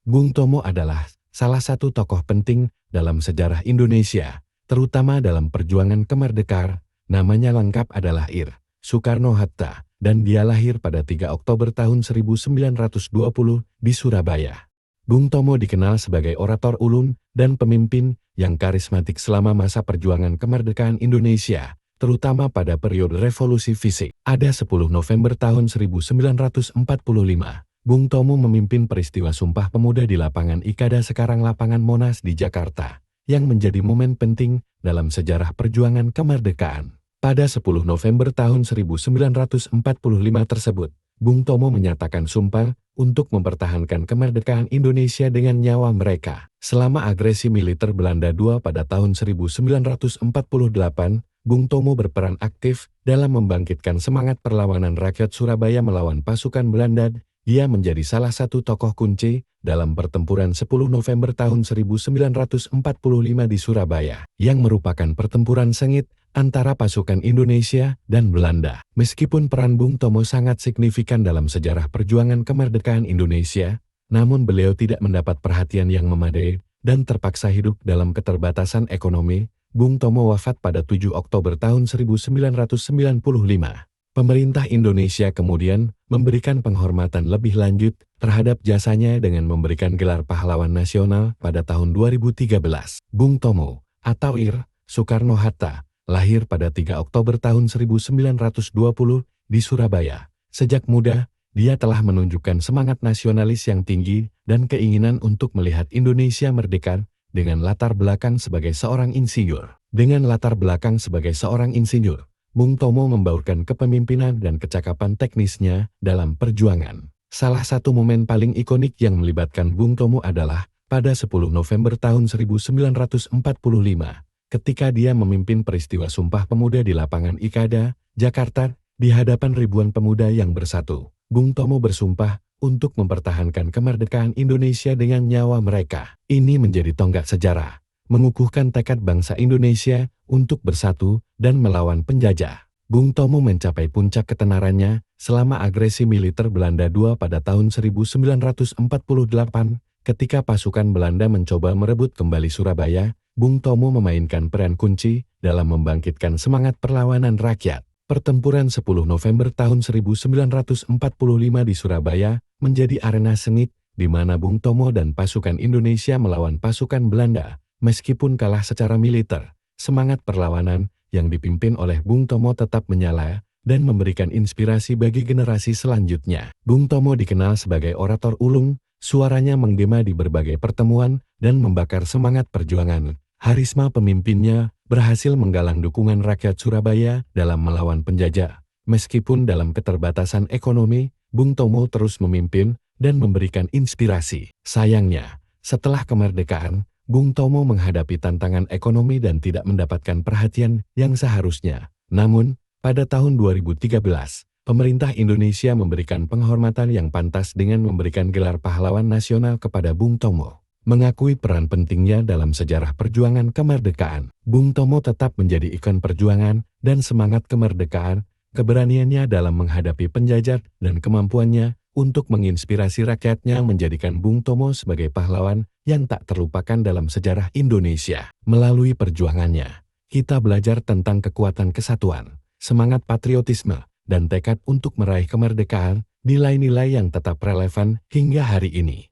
Bung Tomo adalah salah satu tokoh penting dalam sejarah Indonesia, terutama dalam perjuangan kemerdekaan. Namanya lengkap adalah Ir. Soekarno-Hatta, dan dia lahir pada 3 Oktober tahun 1920 di Surabaya. Bung Tomo dikenal sebagai orator ulun dan pemimpin yang karismatik selama masa perjuangan kemerdekaan Indonesia, terutama pada periode revolusi fisik. Ada 10 November tahun 1945. Bung Tomo memimpin peristiwa Sumpah Pemuda di lapangan Ikada sekarang lapangan Monas di Jakarta, yang menjadi momen penting dalam sejarah perjuangan kemerdekaan. Pada 10 November tahun 1945 tersebut, Bung Tomo menyatakan sumpah untuk mempertahankan kemerdekaan Indonesia dengan nyawa mereka. Selama agresi militer Belanda II pada tahun 1948, Bung Tomo berperan aktif dalam membangkitkan semangat perlawanan rakyat Surabaya melawan pasukan Belanda. Dia menjadi salah satu tokoh kunci dalam pertempuran 10 November tahun 1945 di Surabaya, yang merupakan pertempuran sengit antara pasukan Indonesia dan Belanda. Meskipun peran Bung Tomo sangat signifikan dalam sejarah perjuangan kemerdekaan Indonesia, namun beliau tidak mendapat perhatian yang memadai dan terpaksa hidup dalam keterbatasan ekonomi. Bung Tomo wafat pada 7 Oktober tahun 1995. Pemerintah Indonesia kemudian memberikan penghormatan lebih lanjut terhadap jasanya dengan memberikan gelar pahlawan nasional pada tahun 2013. Bung Tomo, atau Ir. Soekarno-Hatta, lahir pada 3 Oktober tahun 1920 di Surabaya. Sejak muda, dia telah menunjukkan semangat nasionalis yang tinggi dan keinginan untuk melihat Indonesia merdeka dengan latar belakang sebagai seorang insinyur. Bung Tomo membaurkan kepemimpinan dan kecakapan teknisnya dalam perjuangan. Salah satu momen paling ikonik yang melibatkan Bung Tomo adalah pada 10 November tahun 1945, ketika dia memimpin peristiwa Sumpah Pemuda di lapangan Ikada, Jakarta, di hadapan ribuan pemuda yang bersatu. Bung Tomo bersumpah untuk mempertahankan kemerdekaan Indonesia dengan nyawa mereka. Ini menjadi tonggak sejarah, mengukuhkan tekad bangsa Indonesia untuk bersatu dan melawan penjajah. Bung Tomo mencapai puncak ketenarannya selama agresi militer Belanda II pada tahun 1948, ketika pasukan Belanda mencoba merebut kembali Surabaya. Bung Tomo memainkan peran kunci dalam membangkitkan semangat perlawanan rakyat. Pertempuran 10 November tahun 1945 di Surabaya menjadi arena sengit di mana Bung Tomo dan pasukan Indonesia melawan pasukan Belanda. Meskipun kalah secara militer, semangat perlawanan yang dipimpin oleh Bung Tomo tetap menyala dan memberikan inspirasi bagi generasi selanjutnya. Bung Tomo dikenal sebagai orator ulung, suaranya menggema di berbagai pertemuan dan membakar semangat perjuangan. Harisma pemimpinnya berhasil menggalang dukungan rakyat Surabaya dalam melawan penjajah. Meskipun dalam keterbatasan ekonomi, Bung Tomo terus memimpin dan memberikan inspirasi. Sayangnya, setelah kemerdekaan, Bung Tomo menghadapi tantangan ekonomi dan tidak mendapatkan perhatian yang seharusnya. Namun, pada tahun 2013, pemerintah Indonesia memberikan penghormatan yang pantas dengan memberikan gelar pahlawan nasional kepada Bung Tomo. Mengakui peran pentingnya dalam sejarah perjuangan kemerdekaan, Bung Tomo tetap menjadi ikon perjuangan dan semangat kemerdekaan. Keberaniannya dalam menghadapi penjajah dan kemampuannya untuk menginspirasi rakyatnya menjadikan Bung Tomo sebagai pahlawan yang tak terlupakan dalam sejarah Indonesia. Melalui perjuangannya, kita belajar tentang kekuatan kesatuan, semangat patriotisme, dan tekad untuk meraih kemerdekaan, nilai-nilai yang tetap relevan hingga hari ini.